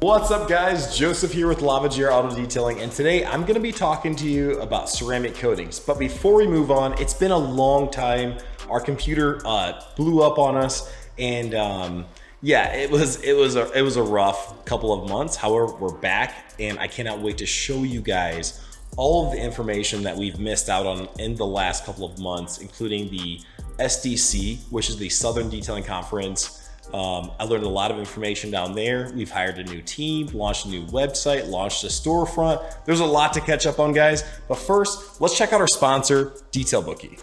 What's up guys, Joseph here with Lava GR Auto Detailing, and today I'm going to be talking to you about ceramic coatings. But before we move on, it's been a long time. Our computer blew up on us, and yeah, it was a rough couple of months. However, we're back, and I cannot wait to show you guys all of the information that we've missed out on in the last couple of months, including the SDC, which is the Southern Detailing Conference. I learned a lot of information down there. We've hired a new team, launched a new website, launched a storefront. There's a lot to catch up on, guys. But first, let's check out our sponsor, Detail Bookie.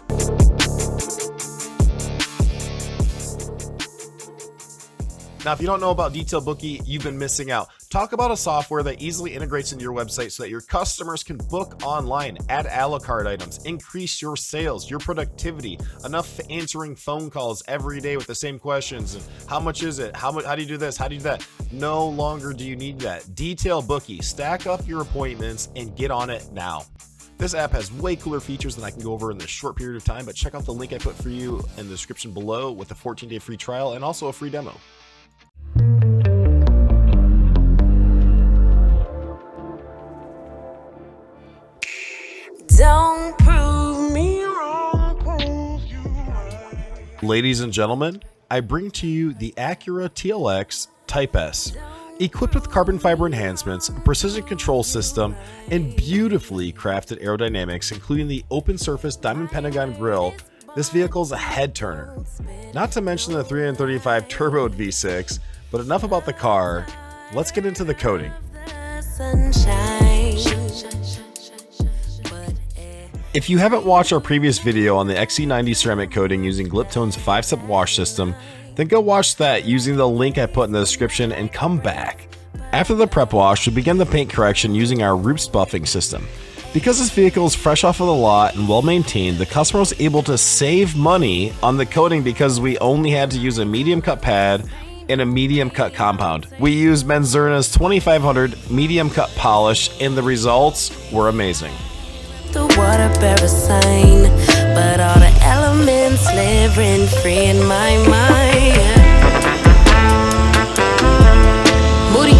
Now, if you don't know about Detail Bookie, you've been missing out. Talk about a software that easily integrates into your website so that your customers can book online, add a la carte items, increase your sales, your productivity, enough answering phone calls every day with the same questions. And how much is it? How do you do this? How do you do that? No longer do you need that. Detail Bookie, stack up your appointments and get on it now. This app has way cooler features than I can go over in this short period of time, but check out the link I put for you in the description below with a 14-day free trial and also a free demo. Don't prove me wrong, prove you right. Ladies and gentlemen, I bring to you the Acura TSX Type S. Equipped with carbon fiber enhancements, a precision control system, and beautifully crafted aerodynamics, including the open surface diamond pentagon grille, this vehicle is a head turner. Not to mention the 335 turboed V6, but enough about the car. Let's get into the coating. If you haven't watched our previous video on the XC90 ceramic coating using Gliptone's 5-step wash system, then go watch that using the link I put in the description and come back. After the prep wash, we begin the paint correction using our Roops buffing system. Because this vehicle is fresh off of the lot and well maintained, the customer was able to save money on the coating because we only had to use a medium cut pad and a medium cut compound. We used Menzerna's 2500 medium cut polish, and the results were amazing. The water bear a sign, but all the elements live rent free in my mind. Booty.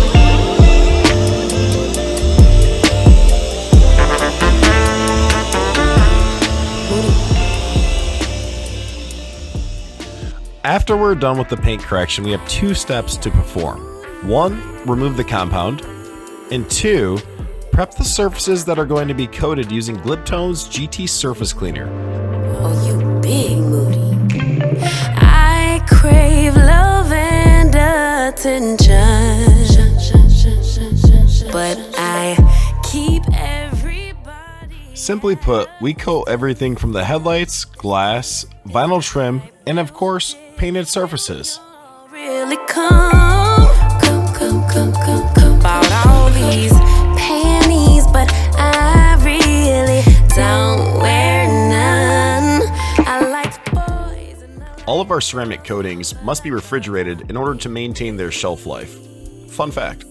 After we're done with the paint correction, we have two steps to perform. 1, remove the compound, and 2, prep the surfaces that are going to be coated using Gliptone's GT Surface Cleaner. Oh, you big moody. I crave love and attention, but I keep everybody. Simply put, we coat everything from the headlights, glass, vinyl trim, and of course, painted surfaces. Really come about all these panties, but I really don't wear none. I like boys and All of our ceramic coatings must be refrigerated in order to maintain their shelf life. Fun fact.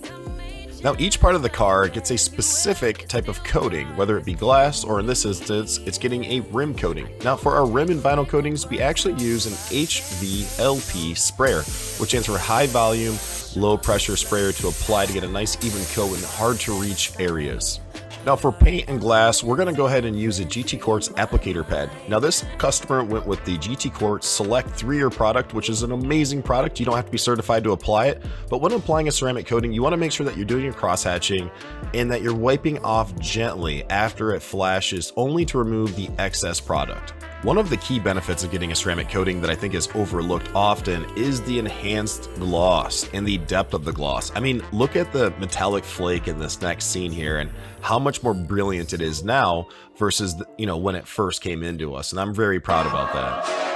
Now, each part of the car gets a specific type of coating, whether it be glass or in this instance, it's getting a rim coating. Now, for our rim and vinyl coatings, we actually use an HVLP sprayer, which stands for high volume, low pressure sprayer to apply to get a nice even coat in hard to reach areas. Now for paint and glass, we're going to go ahead and use a GT Quartz applicator pad. Now this customer went with the GT Quartz Select 3-year product, which is an amazing product. You don't have to be certified to apply it, but when applying a ceramic coating, you want to make sure that you're doing your cross hatching and that you're wiping off gently after it flashes, only to remove the excess product. One of the key benefits of getting a ceramic coating that I think is overlooked often is the enhanced gloss and the depth of the gloss. I mean, look at the metallic flake in this next scene here and how much more brilliant it is now versus, when it first came into us. And I'm very proud about that.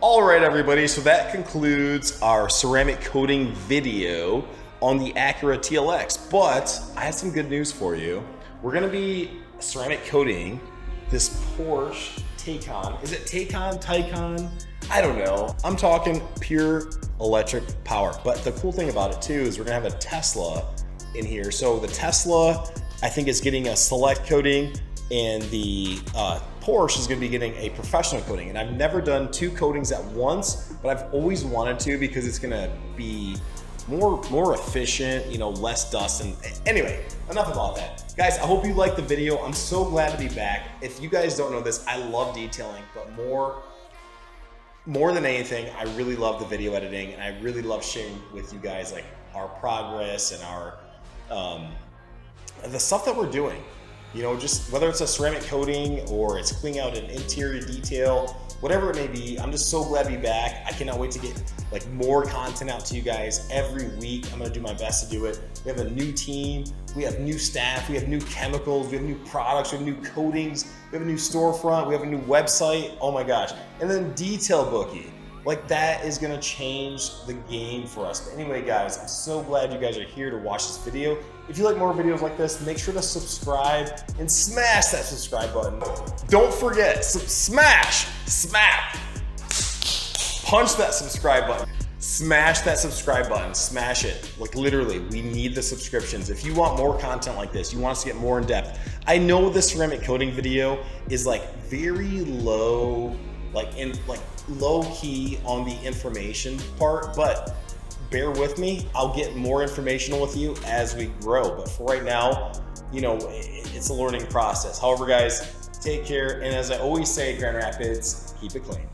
All right, everybody, so that concludes our ceramic coating video on the Acura TLX, but I have some good news for you. We're gonna be ceramic coating this Porsche Taycan. Is it Taycan? I don't know. I'm talking pure electric power, but the cool thing about it too is we're gonna have a Tesla in here. So the Tesla, I think, is getting a select coating, and the Porsche is going to be getting a professional coating. And I've never done 2 coatings at once, but I've always wanted to because it's going to be more efficient, you know, less dust. And anyway, enough about that. Guys, I hope you liked the video. I'm so glad to be back. If you guys don't know this, I love detailing, but more than anything, I really love the video editing, and I really love sharing with you guys like our progress and our the stuff that we're doing. You know, just whether it's a ceramic coating or it's cleaning out an interior detail, whatever it may be, I'm just so glad to be back. I cannot wait to get like more content out to you guys every week. I'm gonna do my best to do it. We have a new team, we have new staff, we have new chemicals, we have new products, we have new coatings, we have a new storefront, we have a new website. Oh my gosh. And then detail Bookie. Like, that is gonna change the game for us. But anyway, guys, I'm so glad you guys are here to watch this video. If you like more videos like this, make sure to subscribe and smash that subscribe button. Don't forget, smash, smack, punch that subscribe button. Smash that subscribe button, smash it. Like, literally, we need the subscriptions. If you want more content like this, you want us to get more in depth. I know this ceramic coating video is like very low, low key on the information part, but bear with me. I'll get more informational with you as we grow. But for right now, you know, it's a learning process. However, guys, take care. And as I always say, Grand Rapids, keep it clean.